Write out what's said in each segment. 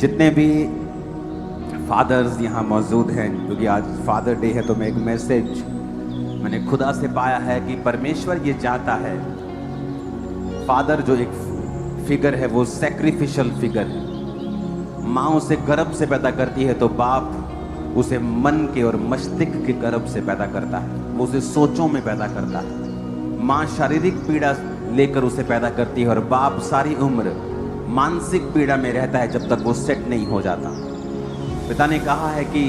जितने भी फादर्स यहाँ मौजूद हैं, क्योंकि आज फादर डे है, तो मैं एक मैसेज मैंने खुदा से पाया है कि परमेश्वर ये चाहता है, फादर जो एक फिगर है वो सैक्रिफिशियल फिगर है। माँ उसे गर्भ से पैदा करती है तो बाप उसे मन के और मस्तिष्क के गर्भ से पैदा करता है, वो उसे सोचों में पैदा करता है। माँ शारीरिक पीड़ा लेकर उसे पैदा करती है और बाप सारी उम्र मानसिक पीड़ा में रहता है जब तक वो सेट नहीं हो जाता। पिता ने कहा है कि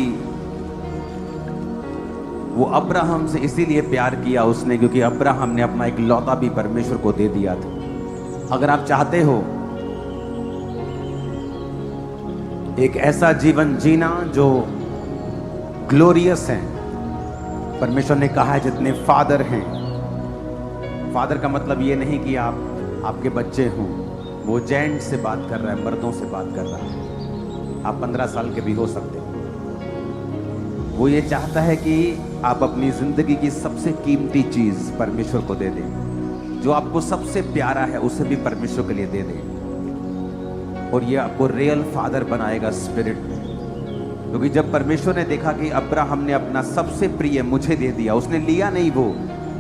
वो अब्राहम से इसीलिए प्यार किया उसने क्योंकि अब्राहम ने अपना एक लौता भी परमेश्वर को दे दिया था। अगर आप चाहते हो एक ऐसा जीवन जीना जो ग्लोरियस है, परमेश्वर ने कहा है जितने फादर हैं, फादर का मतलब ये नहीं कि आपके बच्चे हों, वो जेंट से बात कर रहा है, मर्दों से बात कर रहा है। आप 15 साल के भी हो सकते हैं। वो ये चाहता है कि आप अपनी जिंदगी की सबसे कीमती चीज परमेश्वर को दे दें, जो आपको सबसे प्यारा है उसे भी परमेश्वर के लिए दे दें, और ये आपको रियल फादर बनाएगा स्पिरिट में। क्योंकि जब परमेश्वर ने देखा कि अब्राहम ने अपना सबसे प्रिय मुझे दे दिया, उसने लिया नहीं वो,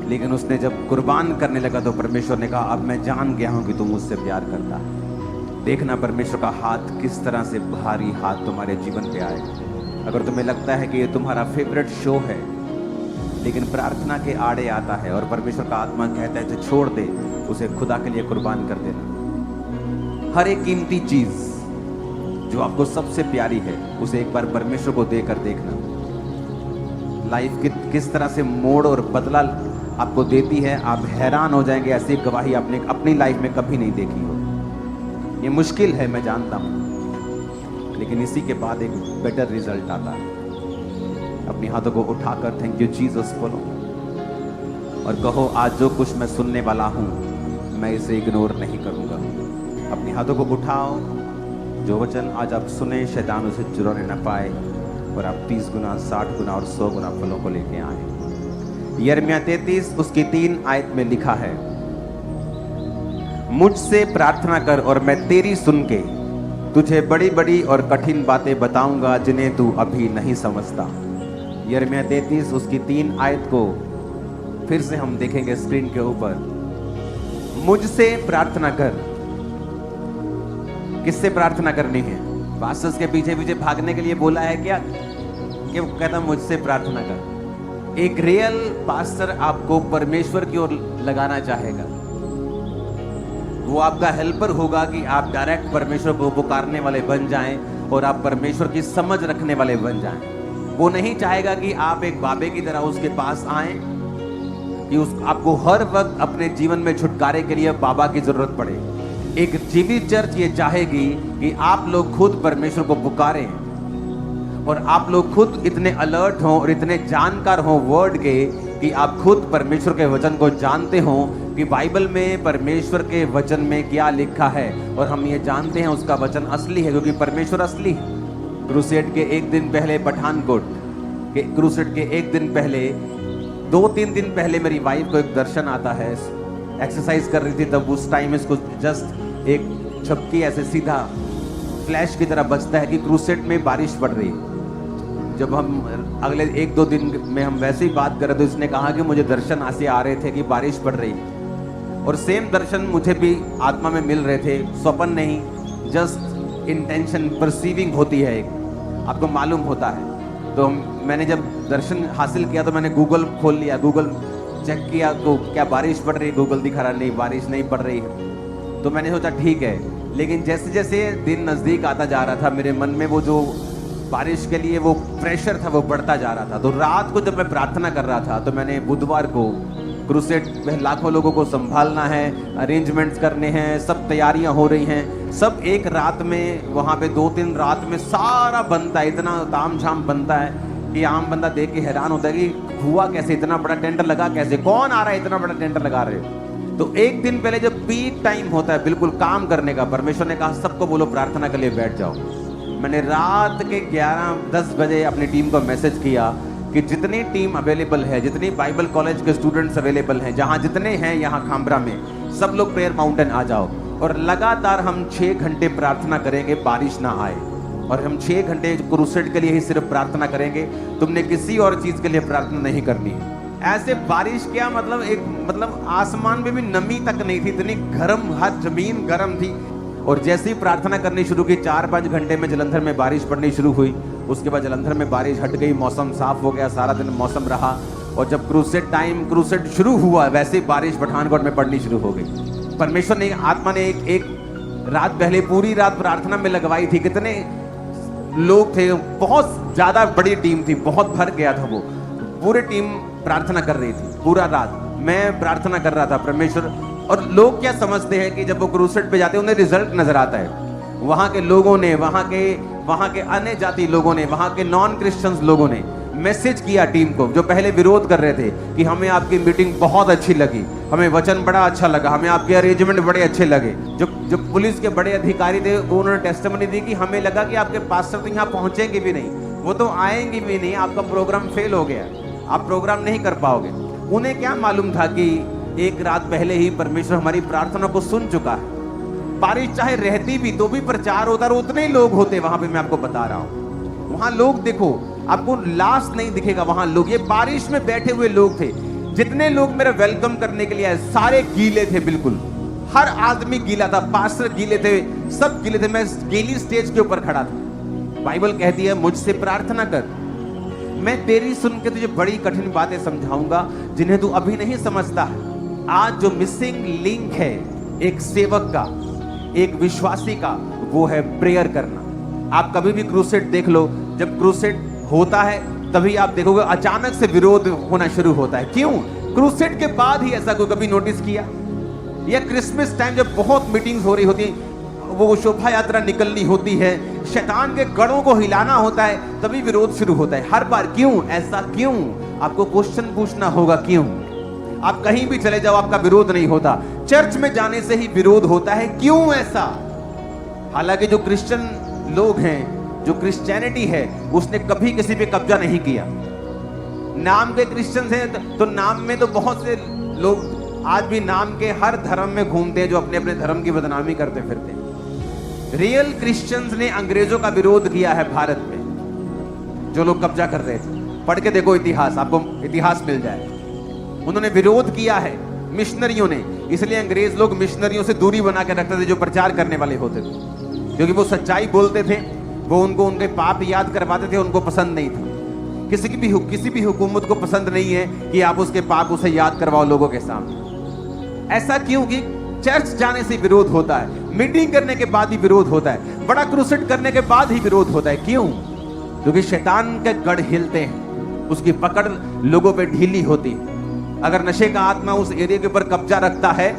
लेकिन उसने जब कुर्बान करने लगा तो परमेश्वर ने कहा अब मैं जान गया हूं कि तुम मुझसे प्यार करता है। देखना परमेश्वर का हाथ किस तरह से भारी हाथ तुम्हारे जीवन पे आएगा। अगर तुम्हें लगता है कि ये तुम्हारा फेवरेट शो है, लेकिन प्रार्थना के आड़े आता है और परमेश्वर का आत्मा कहता है तो छोड़ दे, उसे खुदा के लिए कुर्बान कर देना। हर एक कीमती चीज जो आपको सबसे प्यारी है उसे एक बार परमेश्वर को देकर देखना। लाइफ किस तरह से मोड़ और बदला आपको देती है, आप हैरान हो जाएंगे। ऐसी गवाही आपने अपनी लाइफ में कभी नहीं देखी हो। ये मुश्किल है, मैं जानता हूं, लेकिन इसी के बाद एक बेटर रिजल्ट आता है। अपनी हाथों को उठाकर थैंक यू जीसस बोलो और कहो आज जो कुछ मैं सुनने वाला हूं मैं इसे इग्नोर नहीं करूंगा। अपनी हाथों को उठाओ, जो वचन आज आप सुने शैतान उसे चुराने न पाए और आप 30 गुना 60 गुना और 100 गुना फलों को लेके आए। यिर्मयाह 33 उसकी 3 आयत में लिखा है, मुझसे प्रार्थना कर और मैं तेरी सुन के तुझे बड़ी बड़ी और कठिन बातें बताऊंगा जिन्हें तू अभी नहीं समझता। यिर्मयाह 33 उसकी 3 आयत को फिर से हम देखेंगे स्क्रीन के ऊपर। मुझसे प्रार्थना कर। किससे प्रार्थना करनी है? पास्टर्स के पीछे पीछे भागने के लिए बोला है क्या कि वो कहता मुझसे प्रार्थना कर? एक रियल पास्टर आपको परमेश्वर की ओर लगाना चाहेगा। वो आपका हेल्पर होगा कि आप डायरेक्ट परमेश्वर को पुकारने वाले बन जाएं और आप परमेश्वर की समझ रखने वाले बन जाएं। वो नहीं चाहेगा कि आप एक बाबे की तरह उसके पास आएं, कि आपको हर वक्त अपने जीवन में छुटकारे के लिए बाबा की जरूरत पड़े। एक जीवित चर्च ये चाहेगी कि आप लोग खुद परमेश्वर को पुकारें और आप लोग खुद इतने अलर्ट हों और इतने जानकार हों वर्ड के कि आप खुद परमेश्वर के वचन को जानते हों कि बाइबल में परमेश्वर के वचन में क्या लिखा है, और हम ये जानते हैं उसका वचन असली है क्योंकि परमेश्वर असली है। क्रूसेड के एक दिन पहले, पठानकोट के क्रूसेड के एक दिन पहले, 2-3 दिन पहले मेरी वाइफ को एक दर्शन आता है। एक्सरसाइज कर रही थी तब, उस टाइम इसको जस्ट एक झपकी ऐसे सीधा फ्लैश की तरह बचता है कि क्रूसेड में बारिश पड़ रही है। जब हम अगले 1-2 दिन में हम वैसे ही बात कर रहे थे, उसने कहा कि मुझे दर्शन ऐसे आ रहे थे कि बारिश पड़ रही, और सेम दर्शन मुझे भी आत्मा में मिल रहे थे। स्वप्न नहीं, जस्ट इंटेंशन परसीविंग होती है, एक आपको मालूम होता है। तो मैंने जब दर्शन हासिल किया तो मैंने गूगल खोल लिया, गूगल चेक किया तो क्या बारिश पड़ रही? गूगल दिखा रहा नहीं, बारिश नहीं पड़ रही है। तो मैंने सोचा ठीक है, लेकिन जैसे जैसे दिन नज़दीक आता जा रहा था मेरे मन में वो जो बारिश के लिए वो प्रेशर था वो बढ़ता जा रहा था। तो रात को जब मैं प्रार्थना कर रहा था तो मैंने बुधवार को, क्रूसेड में लाखों लोगों को संभालना है, अरेंजमेंट्स करने हैं, सब तैयारियां हो रही हैं, सब एक रात में वहाँ पे 2-3 रात में सारा बनता है, इतना ताम झाम बनता है कि आम बंदा देख के हैरान होता है कि हुआ कैसे, इतना बड़ा टेंट लगा कैसे, कौन आ रहा है इतना बड़ा टेंट लगा रहे हो। तो एक दिन पहले जब पीक टाइम होता है बिल्कुल काम करने का, परमेश्वर ने कहा सबको बोलो प्रार्थना के लिए बैठ जाओ। मैंने रात के 11-10 बजे अपनी टीम को मैसेज किया कि जितनी टीम अवेलेबल है, जितनी बाइबल कॉलेज के स्टूडेंट्स अवेलेबल हैं, जहाँ जितने हैं यहाँ खामरा में, सब लोग प्रेयर माउंटेन आ जाओ और लगातार हम 6 घंटे प्रार्थना करेंगे, बारिश ना आए। और हम 6 घंटे क्रूसेड के लिए ही सिर्फ प्रार्थना करेंगे, तुमने किसी और चीज के लिए प्रार्थना नहीं करनी है। ऐसे बारिश क्या मतलब आसमान में भी नमी तक नहीं थी, इतनी गर्म, हर जमीन गर्म थी। और जैसे ही प्रार्थना करनी शुरू की, 4-5 घंटे में जलंधर में बारिश पड़नी शुरू हुई। उसके बाद जलंधर में बारिश हट गई, मौसम साफ हो गया, सारा दिन मौसम रहा। और जब क्रूसेड शुरू हुआ, वैसे ही बारिश पठानकोट में पड़नी शुरू हो गई। परमेश्वर ने, आत्मा ने एक रात पहले पूरी रात प्रार्थना में लगवाई थी। कितने लोग थे, बहुत ज्यादा बड़ी टीम थी, बहुत भर गया था वो। पूरी टीम प्रार्थना कर रही थी पूरा रात। मैं प्रार्थना कर रहा था परमेश्वर। और लोग क्या समझते हैं कि जब वो क्रूसेड पे जाते हैं उन्हें रिजल्ट नजर आता है। वहां के लोगों ने, वहां के अन्य जाति लोगों ने, वहां के नॉन क्रिश्चियंस लोगों ने मैसेज किया टीम को, जो पहले विरोध कर रहे थे, कि हमें आपकी मीटिंग बहुत अच्छी लगी, हमें वचन बड़ा अच्छा लगा, हमें आपके अरेंजमेंट बड़े अच्छे लगे। जो पुलिस के बड़े अधिकारी थे उन्होंने टेस्टिमनी दी कि हमें लगा कि आपके पास्टर तो यहाँ पहुंचेंगे भी नहीं, वो तो आएंगे भी नहीं, आपका प्रोग्राम फेल हो गया, आप प्रोग्राम नहीं कर पाओगे। उन्हें क्या मालूम था कि एक रात पहले ही परमेश्वर हमारी प्रार्थना को सुन चुका है। बारिश चाहे रहती भी तो भी प्रचार होता और उतने ही लोग होते वहां पे। मैं आपको बता रहा हूं, वहां लोग देखो, आपको लाश नहीं दिखेगा, वहां लोग, ये बारिश में बैठे हुए लोग थे। जितने लोग मेरा वेलकम करने के लिए आए, सारे गीले थे, बिल्कुल हर आदमी गीला था, पास्टर गीले थे, सब गीले थे। मैं गीली स्टेज के ऊपर खड़ा था। बाइबल कहती है मुझसे प्रार्थना कर, मैं तेरी सुन के तुझे बड़ी कठिन बातें समझाऊंगा जिन्हें तू अभी नहीं समझता है। आज जो मिसिंग लिंक है एक सेवक का, एक विश्वासी का, वो है प्रेयर करना। आप कभी भी क्रूसेड देख लो, जब क्रूसेड होता है तभी आप देखोगे अचानक से विरोध होना शुरू होता है। क्यों? क्रूसेड के बाद ही ऐसा कोई कभी नोटिस किया? या क्रिसमस टाइम जब बहुत मीटिंग्स हो रही होती, वो शोभा यात्रा निकलनी होती है, शैतान के गढ़ों को हिलाना होता है, तभी विरोध शुरू होता है हर बार। क्यों? ऐसा क्यों? आपको क्वेश्चन पूछना होगा क्यों। आप कहीं भी चले जाओ, आपका विरोध नहीं होता, चर्च में जाने से ही विरोध होता है। क्यों ऐसा? हालांकि जो क्रिश्चियन लोग हैं, जो क्रिश्चियनिटी है, उसने कभी किसी पे कब्जा नहीं किया। नाम के क्रिश्चियंस हैं तो नाम में तो बहुत से लोग आज भी नाम के हर धर्म में घूमते हैं, जो अपने अपने धर्म की बदनामी करते फिरते हैं। रियल क्रिश्चियंस ने अंग्रेजों का विरोध किया है भारत में, जो लोग कब्जा कर रहे थे। पढ़ के देखो इतिहास, आपको इतिहास मिल जाए। उन्होंने विरोध किया है मिशनरियों ने, इसलिए अंग्रेज लोग मिशनरियों से दूरी बना के रखते थे जो प्रचार करने वाले होते थे, क्योंकि वो सच्चाई बोलते थे, वो उनको उनके पाप याद करवाते थे, उनको पसंद नहीं था। किसी भी हुकूमत को पसंद नहीं है कि आप उसके पाप उसे याद करवाओ लोगों के सामने। ऐसा क्यों? कि चर्च जाने से विरोध होता है, मीटिंग करने के बाद ही विरोध होता है, बड़ा क्रूसेड करने के बाद ही विरोध होता है। क्यों? क्योंकि शैतान के गढ़ हिलते हैं, उसकी पकड़ लोगों पे ढीली होती है। अगर नशे का आत्मा उस एरिया के ऊपर कब्जा रखता है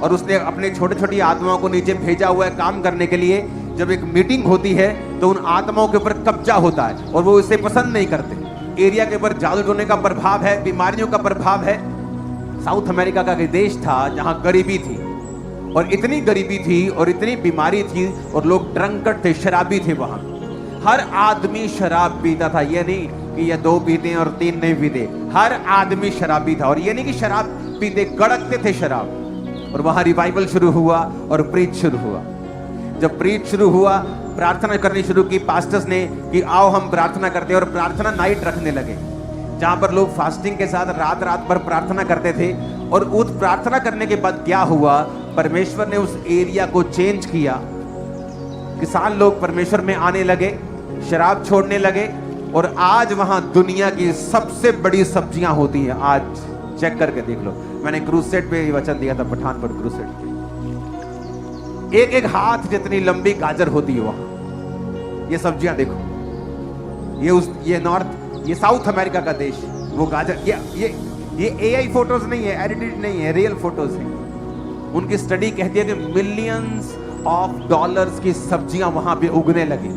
और उसने अपने छोटे छोटी आत्माओं को नीचे भेजा हुआ है काम करने के लिए, जब एक मीटिंग होती है तो उन आत्माओं के ऊपर कब्जा होता है और वो इसे पसंद नहीं करते। एरिया के ऊपर जादू टोने का प्रभाव है, बीमारियों का प्रभाव है। साउथ अमेरिका का एक देश था जहां गरीबी थी, और इतनी गरीबी थी और इतनी बीमारी थी और लोग ड्रंकर्ड थे, शराबी थे। वहां हर आदमी शराब पीता था। ये नहीं कि ये 2 पीते हैं और 3 नहीं पीते, हर आदमी शराबी था। और ये नहीं कि शराब पीते, गड़कते थे शराब। और वहां रिवाइवल शुरू हुआ और प्रीच शुरू हुआ। जब प्रीच शुरू हुआ, प्रार्थना करनी शुरू की पास्टर्स ने कि आओ हम प्रार्थना करते हैं, और प्रार्थना नाइट रखने लगे, जहां पर लोग फास्टिंग के साथ रात रात भर प्रार्थना करते थे। और उस प्रार्थना करने के बाद क्या हुआ, परमेश्वर ने उस एरिया को चेंज किया। किसान लोग परमेश्वर में आने लगे, शराब छोड़ने लगे, और आज वहां दुनिया की सबसे बड़ी सब्जियां होती हैं। आज चेक करके देख लो, मैंने क्रूसेड पे वचन दिया था, पठानकोट क्रूसेड पे। एक एक हाथ जितनी लंबी गाजर होती है वहां। ये सब्जियां देखो, ये नॉर्थ, ये साउथ अमेरिका का देश, वो गाजर, ये एआई फोटोज नहीं है, एडिटेड नहीं है, रियल फोटोज है। उनकी स्टडी कहती है कि मिलियंस ऑफ डॉलर्स की सब्जियां वहां पे उगने लगी।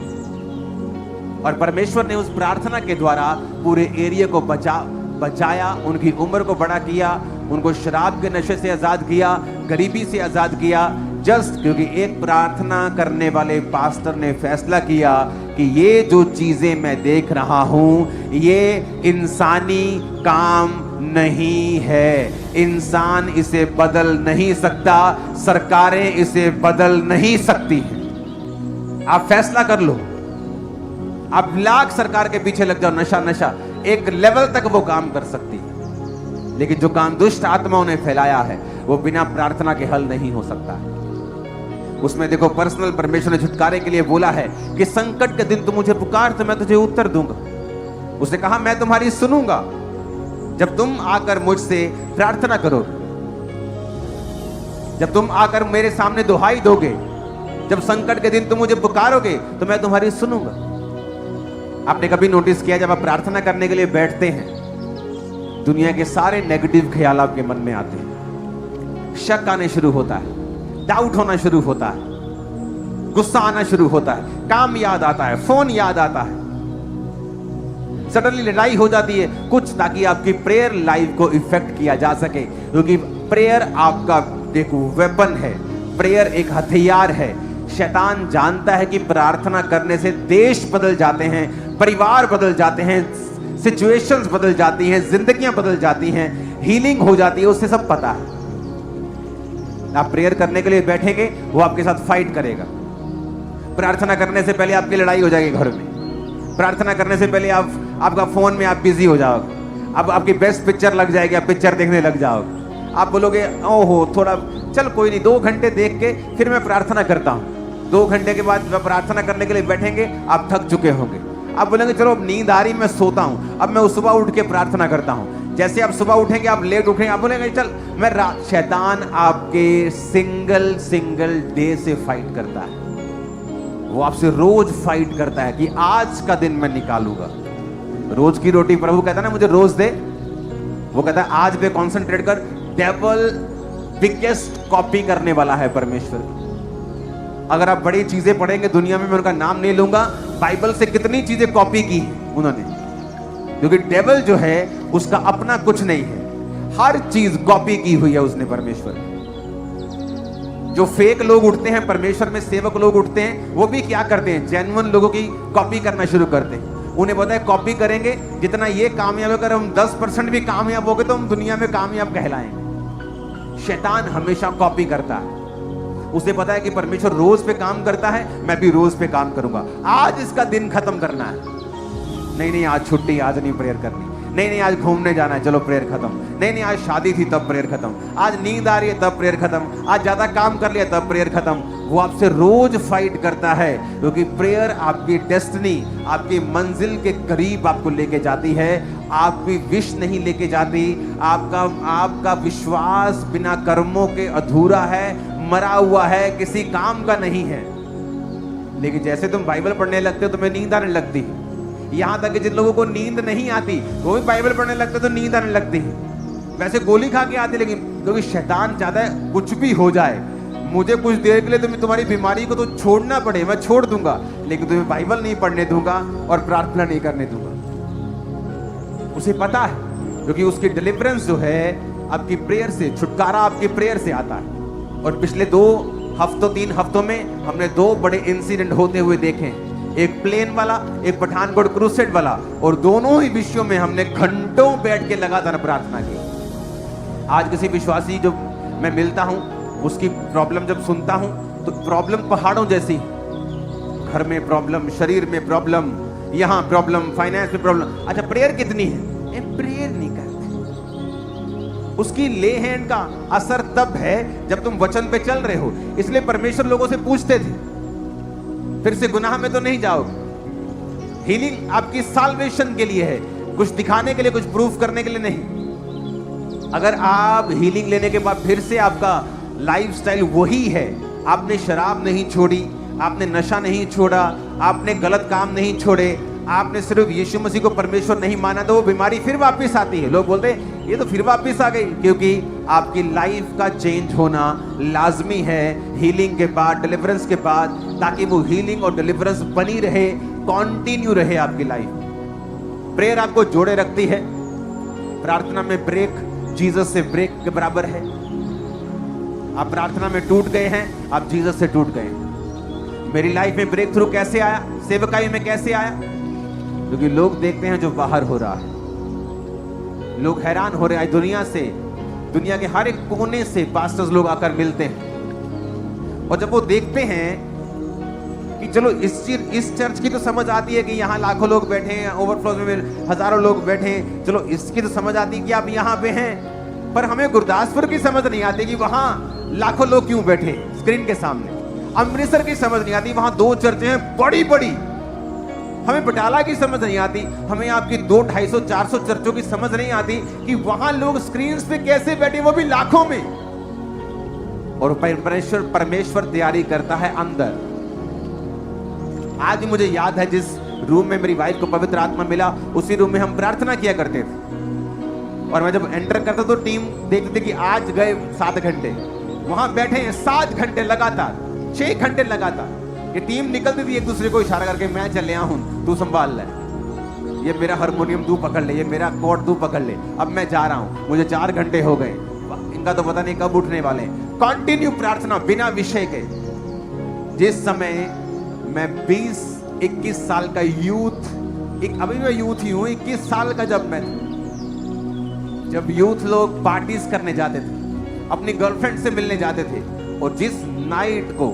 और परमेश्वर ने उस प्रार्थना के द्वारा पूरे एरिया को बचाया, उनकी उम्र को बड़ा किया, उनको शराब के नशे से आजाद किया, गरीबी से आजाद किया, जस्ट क्योंकि एक प्रार्थना करने वाले पास्टर ने फैसला किया कि ये जो चीजें मैं देख रहा हूं ये इंसानी काम नहीं है, इंसान इसे बदल नहीं सकता, सरकारें इसे बदल नहीं सकती हैं। आप फैसला कर लो, आप लाख सरकार के पीछे लग जाओ, नशा नशा, एक लेवल तक वो काम कर सकती है, लेकिन जो काम दुष्ट आत्माओं ने फैलाया है वो बिना प्रार्थना के हल नहीं हो सकता है। उसमें देखो, पर्सनल परमेश्वर ने छुटकारे के लिए बोला है कि संकट के दिन तू मुझे पुकार तो मैं तुझे उत्तर दूंगा। उसने कहा मैं तुम्हारी सुनूंगा जब तुम आकर मुझसे प्रार्थना करो, जब तुम आकर मेरे सामने दुहाई दोगे, जब संकट के दिन तुम मुझे पुकारोगे तो मैं तुम्हारी सुनूंगा। आपने कभी नोटिस किया, जब आप प्रार्थना करने के लिए बैठते हैं, दुनिया के सारे नेगेटिव ख्याल आपके मन में आते हैं, शक आने शुरू होता है, डाउट होना शुरू होता है, गुस्सा आना शुरू होता है, काम याद आता है, फोन याद आता है, सडनली लड़ाई हो जाती है कुछ, ताकि आपकी प्रेयर लाइफ को इफेक्ट किया जा सके। क्योंकि प्रेयर आपका देखो वेपन है, प्रेयर एक हथियार है। शैतान जानता है कि प्रार्थना करने से देश बदल जाते हैं, परिवार बदल जाते हैं, सिचुएशंस बदल जाती हैं, जिंदगियां बदल जाती हैं, हीलिंग हो जाती है, उससे सब पता है। आप प्रेयर करने के लिए बैठेंगे, वो आपके साथ फाइट करेगा। प्रार्थना करने से पहले आपकी लड़ाई हो जाएगी घर में, प्रार्थना करने से पहले आपका फोन में आप बिजी हो जाओगे, अब आपकी बेस्ट पिक्चर लग जाएगी, आप पिक्चर देखने लग जाओगे, आप बोलोगे ओहो थोड़ा चल कोई नहीं, 2 घंटे देख के फिर मैं प्रार्थना करता हूँ। 2 घंटे के बाद जब प्रार्थना करने के लिए बैठेंगे, आप थक चुके होंगे, आप बोलेंगे चलो अब नींद आ रही, मैं सोता हूँ, अब मैं सुबह उठ के प्रार्थना करता हूँ। जैसे आप सुबह उठेंगे, आप लेट उठेंगे, आप बोलेंगे चल मैं शैतान आपके सिंगल डे से फाइट करता है, वो आपसे रोज फाइट करता है कि आज का दिन मैं निकालूंगा। रोज की रोटी प्रभु कहता है ना मुझे रोज दे, वो कहता है आज पे कॉन्सेंट्रेट कर। डेविल बिगेस्ट कॉपी करने वाला है परमेश्वर। अगर आप बड़ी चीजें पढ़ेंगे दुनिया में, मैं उनका नाम नहीं लूंगा, बाइबल से कितनी चीजें कॉपी की उन्होंने, क्योंकि डेविल जो है उसका अपना कुछ नहीं है, हर चीज कॉपी की हुई है उसने परमेश्वर। जो फेक लोग उठते हैं, परमेश्वर में सेवक लोग उठते हैं, वो भी क्या करते हैं, जेन्युइन लोगों की कॉपी करना शुरू करते हैं। उन्हें पता है कॉपी करेंगे, जितना ये कामयाब अगर हम 10% भी कामयाब हो गए तो हम दुनिया में कामयाब कहलाएंगे। शैतान हमेशा कॉपी करता है, उसे पता है कि परमेश्वर रोज पे काम करता है, मैं भी रोज पे काम करूंगा। आज इसका दिन खत्म करना है, नहीं आज छुट्टी, आज नहीं प्रेयर करनी, नहीं आज घूमने जाना है, चलो प्रेयर खत्म, नहीं आज शादी थी तब प्रेयर खत्म, आज नींद आ रही है तब प्रेयर खत्म, आज ज्यादा काम कर लिया तब प्रेयर खत्म। वो आपसे रोज फाइट करता है, क्योंकि प्रेयर आपकी डेस्टिनी, आपकी मंजिल के करीब आपको लेके जाती है, आपकी विश नहीं लेके जाती। आपका विश्वास बिना कर्मों के अधूरा है, मरा हुआ है, किसी काम का नहीं है। लेकिन जैसे तुम बाइबल पढ़ने लगते हो तुम्हें नींद आने लगती है। यहां तक कि जिन लोगों को नींद नहीं आती वो भी बाइबल पढ़ने लगते तो नींद आने लगती है। वैसे गोली खा के आती, लेकिन क्योंकि शैतान चाहता है कुछ भी हो जाए, मुझे कुछ देर के लिए तुम्हारी बीमारी को तो छोड़ना पड़े, मैं छोड़ दूंगा, लेकिन तुम्हें बाइबल नहीं पढ़ने दूंगा और प्रार्थना नहीं करने दूंगा। उसे पता है, क्योंकि उसकी डिलीवरेंस जो है आपकी प्रेयर से, छुटकारा आपकी प्रेयर से आता है। और पिछले 3 हफ्तों में हमने 2 बड़े इंसिडेंट होते हुए देखे, एक प्लेन वाला, एक पठानकोट क्रूसेड वाला, और दोनों ही विषयों में हमने घंटों बैठ के लगातार प्रार्थना की। आज किसी विश्वासी जो मैं मिलता हूं, उसकी प्रॉब्लम जब सुनता हूं तो प्रॉब्लम पहाड़ों जैसी, घर में प्रॉब्लम, शरीर में प्रॉब्लम, यहां प्रॉब्लम, फाइनेंस में प्रॉब्लम। अच्छा प्रेयर कितनी है? प्रेयर नहीं करते। उसकी ले हैंड का असर तब है जब तुम वचन पे चल रहे हो। इसलिए परमेश्वर लोगों से पूछते थे फिर से गुनाह में तो नहीं जाओगे। हीलिंग आपकी साल्वेशन के लिए है, कुछ दिखाने के लिए, कुछ प्रूफ करने के लिए नहीं। अगर आप हीलिंग लेने के बाद फिर से आपका लाइफस्टाइल वही है, आपने शराब नहीं छोड़ी, आपने नशा नहीं छोड़ा, आपने गलत काम नहीं छोड़े, आपने सिर्फ यीशु मसीह को परमेश्वर नहीं माना, तो वो बीमारी फिर वापस आती है। लोग बोलते हैं ये तो फिर वापस आ गई, क्योंकि आपकी लाइफ का चेंज होना लाजमी है हीलिंग के बाद, डिलीवरेंस के बाद, ताकि वो हीलिंग और डिलीवरेंस बनी रहे, कंटिन्यू रहे आपकी लाइफ। प्रेयर आपको जोड़े रखती है। प्रार्थना में ब्रेक जीसस से ब्रेक के बराबर है। आप प्रार्थना में टूट गए हैं, आप जीसस से टूट गए। मेरी लाइफ में ब्रेक थ्रू कैसे आया, सेवकाई में कैसे आया? क्योंकि लोग देखते हैं जो बाहर हो रहा है, लोग हैरान हो रहे हैं। दुनिया से, दुनिया के हर एक कोने से पास्टर्स लोग आकर मिलते हैं, और जब वो देखते हैं कि चलो इस चर्च की तो समझ आती है कि यहाँ लाखों लोग बैठे हैं, ओवरफ्लो में हजारों लोग बैठे हैं, चलो इसकी तो समझ आती है कि आप यहाँ पे हैं, पर हमें गुरदासपुर की समझ नहीं आती कि वहाँ लाखों लोग क्यों बैठे स्क्रीन के सामने। अमृतसर की समझ नहीं आती, वहाँ 2 चर्चें हैं बड़ी बड़ी। हमें बटाला की समझ नहीं आती, हमें आपकी 200, 250, 400 चर्चों की समझ नहीं आती कि वहां लोग स्क्रीन पे कैसे बैठे, वो भी लाखों में। और परमेश्वर तैयारी करता है अंदर। आज मुझे याद है जिस रूम में मेरी वाइफ को पवित्र आत्मा मिला, उसी रूम में हम प्रार्थना किया करते थे। और मैं जब एंटर करता तो टीम देखती थी कि आज गए 7 घंटे, वहां बैठे हैं 7 घंटे लगातार, 6 घंटे लगातार। ये टीम निकलती थी एक दूसरे को इशारा करके, मैं चले हूं, तू संभाल ले, ये मेरा हारमोनियम तू पकड़ ले, ये मेरा कॉर्ड तू पकड़ ले, अब मैं जा रहा हूं, मुझे 4 घंटे हो गए, इनका तो पता नहीं कब उठने वाले। कंटिन्यू प्रार्थना बिना विषय के। जिस समय मैं 20-21 साल का यूथ, अभी मैं यूथ ही हूं, 21 साल का जब यूथ लोग पार्टीज करने जाते थे, अपनी गर्लफ्रेंड से मिलने जाते थे, और जिस नाइट को,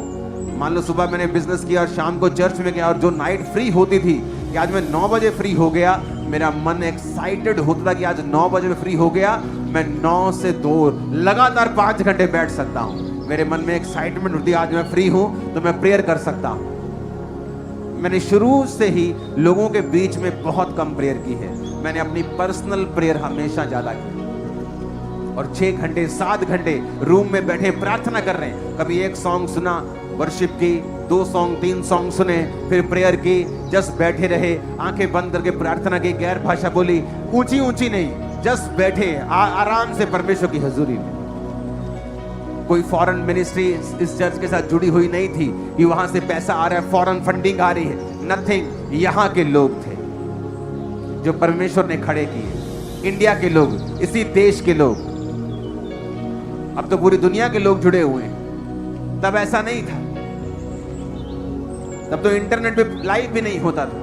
मान लो सुबह मैंने बिजनेस किया और शाम को चर्च में गया, और जो नाइट फ्री होती थी कि आज मैं 9 बजे फ्री हो गया, मेरा मन एक्साइटेड होता था कि आज 9 बजे में फ्री हो गया, मैं 9 से 2 लगातार 5 घंटे बैठ सकता हूं। मेरे मन में एक्साइटमेंट होती है, आज मैं फ्री हूं तो मैं प्रेयर कर सकता हूं। मैंने शुरू से ही लोगों के बीच में बहुत कम प्रेयर की है, मैंने अपनी पर्सनल प्रेयर हमेशा ज्यादा की। और 6 घंटे 7 घंटे रूम में बैठे प्रार्थना कर रहे हैं। कभी एक सॉन्ग सुना, वर्शिप की, 2 सॉन्ग 3 सॉन्ग सुने, फिर प्रेयर की, जस्ट बैठे रहे, आंखें बंद करके प्रार्थना की, गैर भाषा बोली, ऊंची ऊंची नहीं, जस्ट बैठे आराम से परमेश्वर की हजूरी में। कोई फॉरेन मिनिस्ट्री इस चर्च के साथ जुड़ी हुई नहीं थी कि वहां से पैसा आ रहा है, फॉरेन फंडिंग आ रही है, नथिंग। यहाँ के लोग थे जो परमेश्वर ने खड़े किए, इंडिया के लोग, इसी देश के लोग। अब तो पूरी दुनिया के लोग जुड़े हुए हैं, तब ऐसा नहीं था। तब तो इंटरनेट पे लाइव भी नहीं होता था,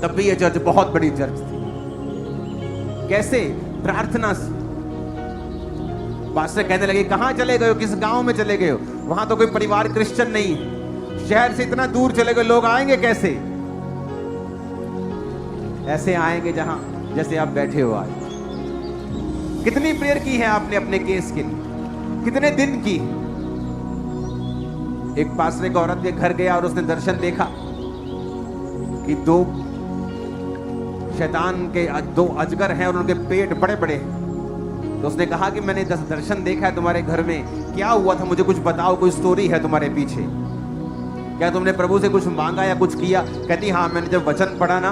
तब भी ये चर्च बहुत बड़ी चर्च थी। कैसे? प्रार्थना से। पास्टर कहने लगे, कहां चले गए हो, किस गांव में चले गए हो, वहां तो कोई परिवार क्रिश्चियन नहीं है, शहर से इतना दूर चले गए, लोग आएंगे कैसे? ऐसे आएंगे जहां जैसे आप बैठे हो आज। कितनी प्रेयर की है आपने अपने केस के लिए, कितने दिन की? एक पास्टर एक औरत के घर गया और उसने दर्शन देखा कि 2 शैतान के 2 अजगर हैं और उनके पेट बड़े बड़े हैं। तो उसने कहा कि मैंने दर्शन देखा है तुम्हारे घर में, क्या हुआ था, मुझे कुछ बताओ, कोई स्टोरी है तुम्हारे पीछे, क्या तुमने प्रभु से कुछ मांगा या कुछ किया? कहती हाँ, मैंने जब वचन पढ़ा ना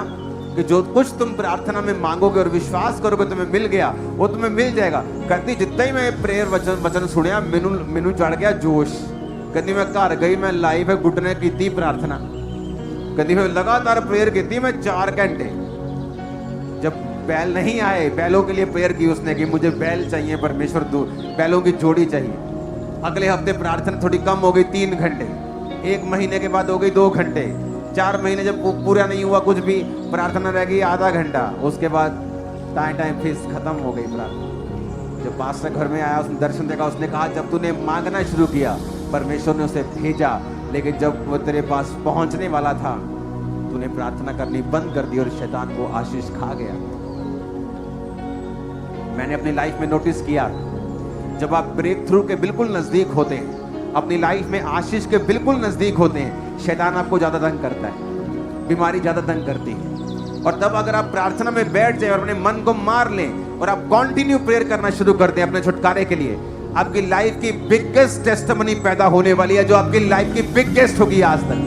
कि जो कुछ तुम प्रार्थना में मांगोगे और विश्वास करोगे तुम्हें मिल गया, वो तुम्हें मिल जाएगा। कहती जितना ही मैं प्रेयर वचन सुनिया, मैनू चढ़ गया जोश। कहती मैं घर गई, मैं लाइव है घुटने की प्रार्थना, कहती मैं लगातार प्रेयर की, मैं 4 घंटे। जब बैल नहीं आए, बैलों के लिए प्रेयर की उसने कि मुझे बैल चाहिए परमेश्वर, बैलों की जोड़ी चाहिए। अगले हफ्ते प्रार्थना थोड़ी कम हो गई, 3 घंटे। 1 महीने के बाद हो गई 2 घंटे। 4 महीने जब पूरा नहीं हुआ कुछ भी, प्रार्थना रह गई आधा घंटा। उसके बाद टाइम फीस खत्म हो गई प्रार्थना। जब पास्टर घर में आया, उसने दर्शन देखा, उसने कहा जब तूने मांगना शुरू किया परमेश्वर ने उसे भेजा, लेकिन जब वो तेरे पास पहुंचने वाला था तूने प्रार्थना करनी बंद कर दी और शैतान को आशीष खा गया। मैंने अपनी लाइफ में नोटिस किया, जब आप ब्रेक थ्रू के बिल्कुल नजदीक होते हैं, अपनी लाइफ में आशीष के बिल्कुल नजदीक होते हैं, शैतान आपको ज्यादा तंग करता है, बीमारी ज्यादा तंग करती है। और तब अगर आप प्रार्थना में बैठ जाए और अपने मन को मार लें और आप कंटिन्यू प्रेयर करना शुरू कर दें अपने छुटकारे के लिए, आपकी लाइफ की बिगेस्ट टेस्टिमनी पैदा होने वाली है, जो आपकी लाइफ की बिगेस्ट होगी आज तक।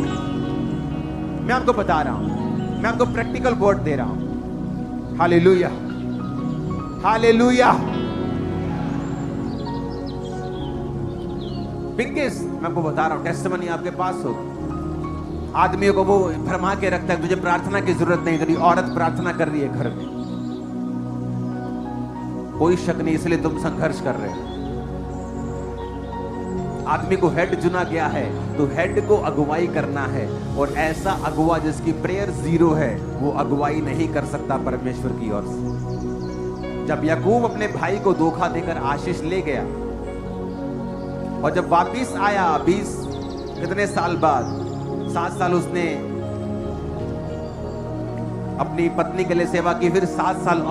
मैं आपको बता रहा हूं, मैं आपको प्रैक्टिकल वर्ड दे रहा हूं। Hallelujah, hallelujah. बिगेस्ट मैं आपको बता रहा हूं, टेस्टिमनी आपके पास हो। आदमियों को वो भरमा के रखता है, तुझे प्रार्थना की जरूरत नहीं, तेरी औरत प्रार्थना कर रही है घर में, कोई शक नहीं, इसलिए तुम संघर्ष कर रहे हो। आदमी को हेड चुना गया है तो हेड को अगुवाई करना है, और ऐसा अगुवा जिसकी प्रेयर 0 है वो अगुवाई नहीं कर सकता परमेश्वर की ओर से। जब याकूब अपने भाई को धोखा देकर आशीष ले गया और जब वापिस आया 20 कितने साल बाद, 7 साल उसने अपनी पत्नी के लिए सेवा की, फिर 7 साल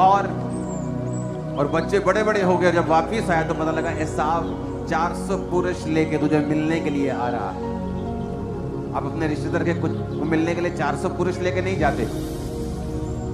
और बच्चे बड़े बड़े हो गए। जब वापिस आया तो पता लगा एसाव 400 पुरुष लेके तुझे मिलने के लिए आ रहा है। आप अपने रिश्तेदार के कुछ मिलने के लिए 400 पुरुष लेके नहीं जाते,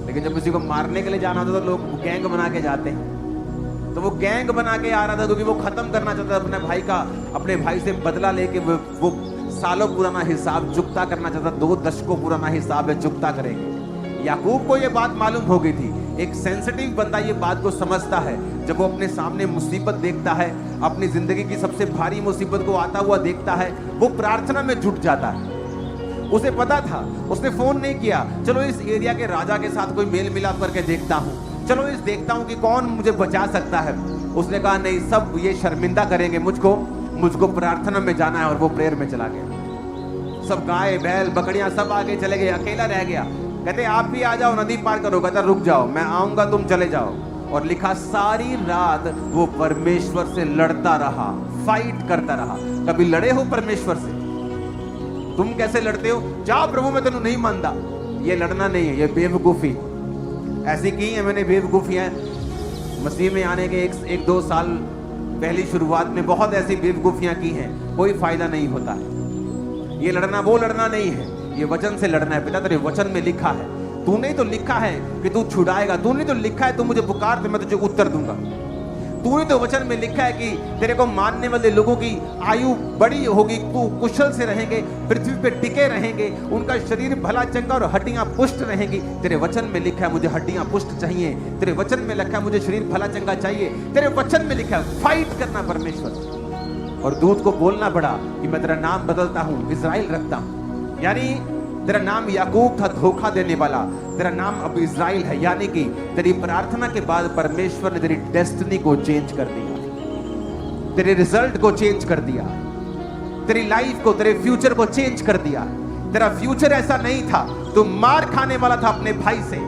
लेकिन जब किसी को मारने के लिए जाना होता तो लोग गैंग बना के जाते हैं। तो वो गैंग बना के आ रहा था क्योंकि वो खत्म करना चाहता था अपने भाई से बदला लेके वो सालों पुराना हिसाब चुकता करना चाहता। 2 दशकों पुराना हिसाब है, चुकता करेंगे। याकूब को ये बात मालूम हो गई थी। एक सेंसिटिव बंदा ये बात को समझता है। जब वो अपने सामने मुसीबत देखता है, अपनी जिंदगी की सबसे भारी मुसीबत को आता हुआ देखता है, वो प्रार्थना में जुट जाता है। उसे पता था, उसने फोन नहीं किया, चलो इस एरिया के राजा के साथ कोई मेल मिलाप करके देखता हूं, चलो देखता हूं कि कौन मुझे बचा सकता है। उसने कहा नहीं, सब ये शर्मिंदा करेंगे मुझको प्रार्थना में जाना है। और वो प्रेयर में चला गया। सब गाय बैल बकरियां सब आगे चले गए, अकेला रह गया। कहते आप भी आ जाओ, नदी पार करो। कहता रुक जाओ, मैं आऊंगा, तुम चले जाओ। और लिखा सारी रात वो परमेश्वर से लड़ता रहा, फाइट करता रहा। कभी लड़े हो परमेश्वर से? तुम कैसे लड़ते हो? जाओ प्रभु मैं तेनू नहीं मानता। ये लड़ना नहीं है, ये बेवकूफी। ऐसी की है मैंने बेवकूफियां मसीह में आने के 1-2 साल पहली शुरुआत में बहुत ऐसी बेवकूफियां की हैं, कोई फायदा नहीं होता है। ये लड़ना वो लड़ना नहीं है, ये वचन से लड़ना है। पिता तेरे वचन में लिखा है, तूने तो लिखा है कि तू छुड़ाएगा, तूने तो लिखा है तू मुझे पुकार तो मैं तुझे उत्तर दूंगा। तूने तो वचन में लिखा है कि तेरे को मानने वाले लोगों की आयु बड़ी होगी, तू कुशल से रहेंगे, पृथ्वी पे टिके रहेंगे, उनका शरीर भला चंगा और हड्डियां पुष्ट रहेंगी। तेरे वचन में लिखा है मुझे हड्डियां पुष्ट चाहिए, तेरे वचन में लिखा है मुझे शरीर भला चंगा चाहिए, तेरे वचन में लिखा है फाइट करना परमेश्वर। और दूत को बोलना पड़ा कि मैं तेरा नाम बदलता हूं, इजराइल रखता हूं। यानी तेरा नाम याकूब था, धोखा देने वाला, तेरा नाम अब इजराइल है। यानी कि तेरी प्रार्थना के बाद परमेश्वर ने तेरी डेस्टिनी को चेंज कर दिया, तेरे रिजल्ट को चेंज कर दिया, तेरी लाइफ को, तेरे फ्यूचर को चेंज कर दिया। तेरा फ्यूचर ऐसा नहीं था, तू मार खाने वाला था अपने भाई से,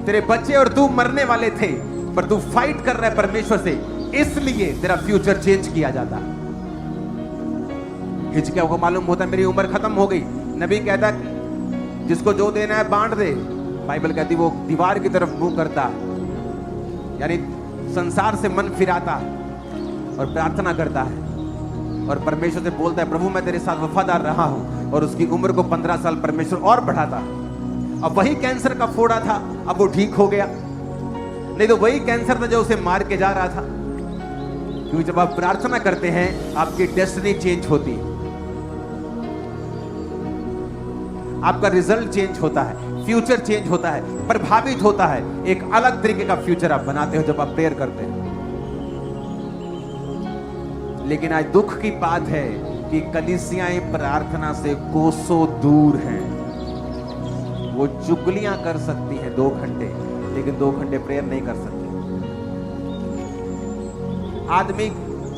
तेरे बच्चे और तू मरने वाले थे, पर तू फाइट कर रहा है परमेश्वर से, इसलिए तेरा फ्यूचर चेंज किया जाता। हिजकिय्याह को मालूम होता मेरी उम्र खत्म हो गई। नबी कहता जिसको जो देना है बांट दे। बाइबल कहती वो दीवार की तरफ मुंह करता, यानी संसार से मन फिराता और प्रार्थना करता है और परमेश्वर से बोलता है प्रभु मैं तेरे साथ वफादार रहा हूं। और उसकी उम्र को 15 साल परमेश्वर और बढ़ाता। अब वही कैंसर का फोड़ा था, अब वो ठीक हो गया, नहीं तो वही कैंसर था जो उसे मार के जा रहा था। क्योंकि जब आप प्रार्थना करते हैं आपकी डेस्टिनी चेंज होती है, आपका रिजल्ट चेंज होता है, फ्यूचर चेंज होता है, प्रभावित होता है। एक अलग तरीके का फ्यूचर आप बनाते हो जब आप प्रेयर करते हैं। लेकिन आज दुख की बात है कि कलीसियाएं प्रार्थना से कोसों दूर हैं। वो चुगलियां कर सकती हैं 2 घंटे, लेकिन 2 घंटे प्रेयर नहीं कर सकती। आदमी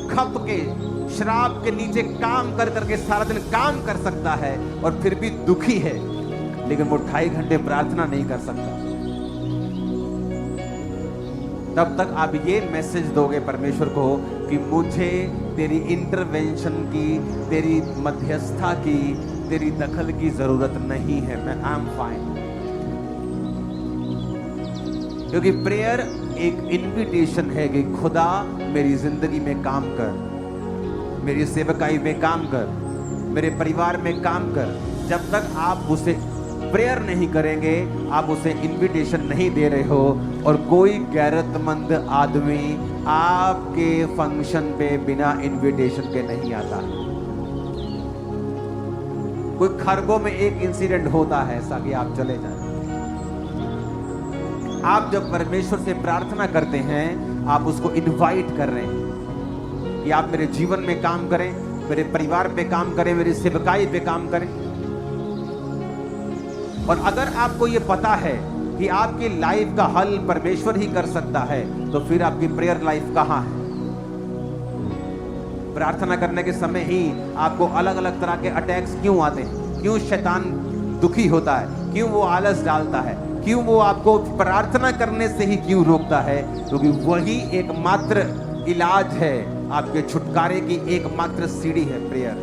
खप के शराब के नीचे काम कर करके सारा दिन काम कर सकता है और फिर भी दुखी है, लेकिन वो 2.5 घंटे प्रार्थना नहीं कर सकता। तब तक आप ये मैसेज दोगे परमेश्वर को कि मुझे तेरी इंटरवेंशन की, तेरी मध्यस्थता की, तेरी दखल की जरूरत नहीं है, मैं आई एम फाइन। क्योंकि प्रेयर एक इन्विटेशन है कि खुदा मेरी जिंदगी में काम कर, मेरी सेवकाई में काम कर, मेरे परिवार में काम कर। जब तक आप उसे प्रेयर नहीं करेंगे, आप उसे इन्विटेशन नहीं दे रहे हो। और कोई गैरतमंद आदमी आपके फंक्शन पे बिना इन्विटेशन के नहीं आता। कोई खरगों में एक इंसिडेंट होता है ऐसा कि आप चले जाए। आप जब परमेश्वर से प्रार्थना करते हैं, आप उसको इनवाइट कर रहे हैं कि आप मेरे जीवन में काम करें, मेरे परिवार पे काम करें, मेरी सेवकाई पे काम करें। और अगर आपको ये पता है कि आपकी लाइफ का हल परमेश्वर ही कर सकता है, तो फिर आपकी प्रेयर लाइफ कहां है? प्रार्थना करने के समय ही आपको अलग अलग तरह के अटैक्स क्यों आते हैं? क्यों शैतान दुखी होता है? क्यों वो आलस डालता है? क्यों वो आपको प्रार्थना करने से ही क्यों रोकता है? क्योंकि वही एकमात्र इलाज है, आपके छुटकारे की एकमात्र सीढ़ी है प्रेयर।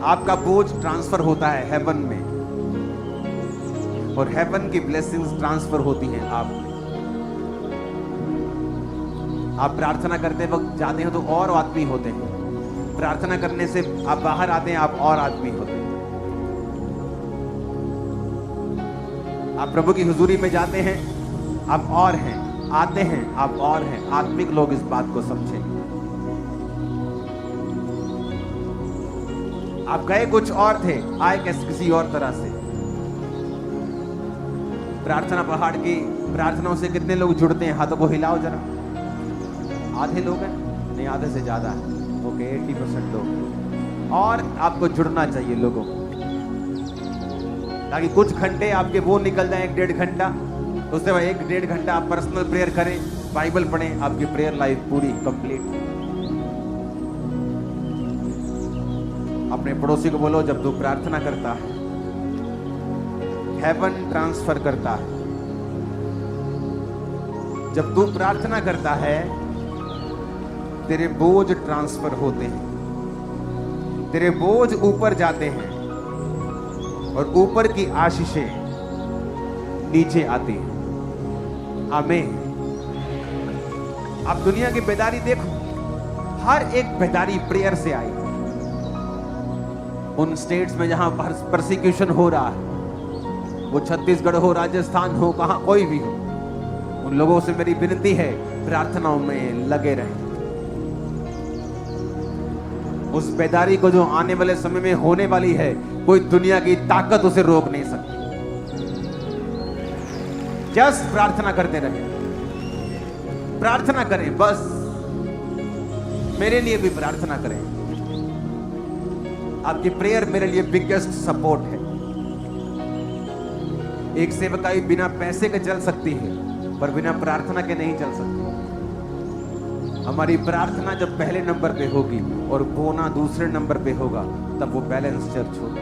आपका बोझ ट्रांसफर होता है हेवन में, और हेवन की ब्लेसिंग्स ट्रांसफर होती हैं आप में। आप प्रार्थना करते वक्त जाते हो तो और आदमी होते हैं, प्रार्थना करने से आप बाहर आते हैं, आप और आदमी होते हैं। आप प्रभु की हुजूरी में जाते हैं, आप और हैं, आते हैं, आप और हैं। आत्मिक लोग इस बात को समझें। आप गए कुछ और थे, आए किसी और तरह से। प्रार्थना पहाड़ की प्रार्थनाओं से कितने लोग जुड़ते हैं? हाथों को हिलाओ जरा। आधे लोग हैं? नहीं, आधे से ज्यादा है। ओके, 80% लोग। और आपको जुड़ना चाहिए लोगों, ताकि कुछ घंटे आपके वो निकल जाए, 1-1.5 घंटा। उसके बाद 1-1.5 घंटा आप पर्सनल प्रेयर करें, बाइबल पढ़ें, आपकी प्रेयर लाइफ पूरी कंप्लीट। अपने पड़ोसी को बोलो, जब तू प्रार्थना करता है हेवन ट्रांसफर करता है। जब तू प्रार्थना करता है तेरे बोझ ट्रांसफर होते हैं, तेरे बोझ ऊपर जाते हैं और ऊपर की आशीषें नीचे आती हैं। आमीन। आप दुनिया की बेदारी देखो, हर एक बेदारी प्रेयर से आई। उन स्टेट्स में जहां परसिक्यूशन हो रहा है, वो छत्तीसगढ़ हो, राजस्थान हो, कहां कोई भी हो, उन लोगों से मेरी विनती है, प्रार्थनाओं में लगे रहें। उस बेदारी को जो आने वाले समय में होने वाली है, कोई दुनिया की ताकत उसे रोक नहीं सकती। जस्ट प्रार्थना करते रहें, प्रार्थना करें, बस मेरे लिए भी प्रार्थना करें। आपकी प्रेयर मेरे लिए बिगेस्ट सपोर्ट है। एक सेवकाई बिना पैसे के चल सकती है, पर बिना प्रार्थना के नहीं चल सकती। हमारी प्रार्थना जब पहले नंबर पे होगी और बोना दूसरे नंबर पे होगा, तब वो बैलेंस चर्च होगा।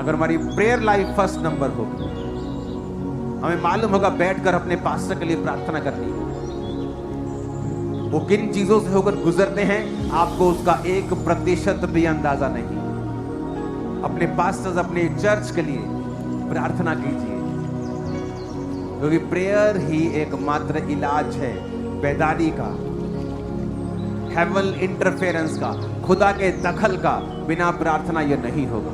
अगर हमारी प्रेयर लाइफ फर्स्ट नंबर होगी, हमें मालूम होगा बैठकर अपने पास्टर के लिए प्रार्थना करनी है, वो किन चीजों से होकर गुजरते हैं, आपको उसका 1% भी अंदाजा नहीं। अपने पास्टर्स, अपने चर्च के लिए प्रार्थना कीजिए, क्योंकि प्रेयर ही एकमात्र इलाज है बेदारी का, हेवन इंटरफेरेंस का, खुदा के दखल का। बिना प्रार्थना यह नहीं होगा।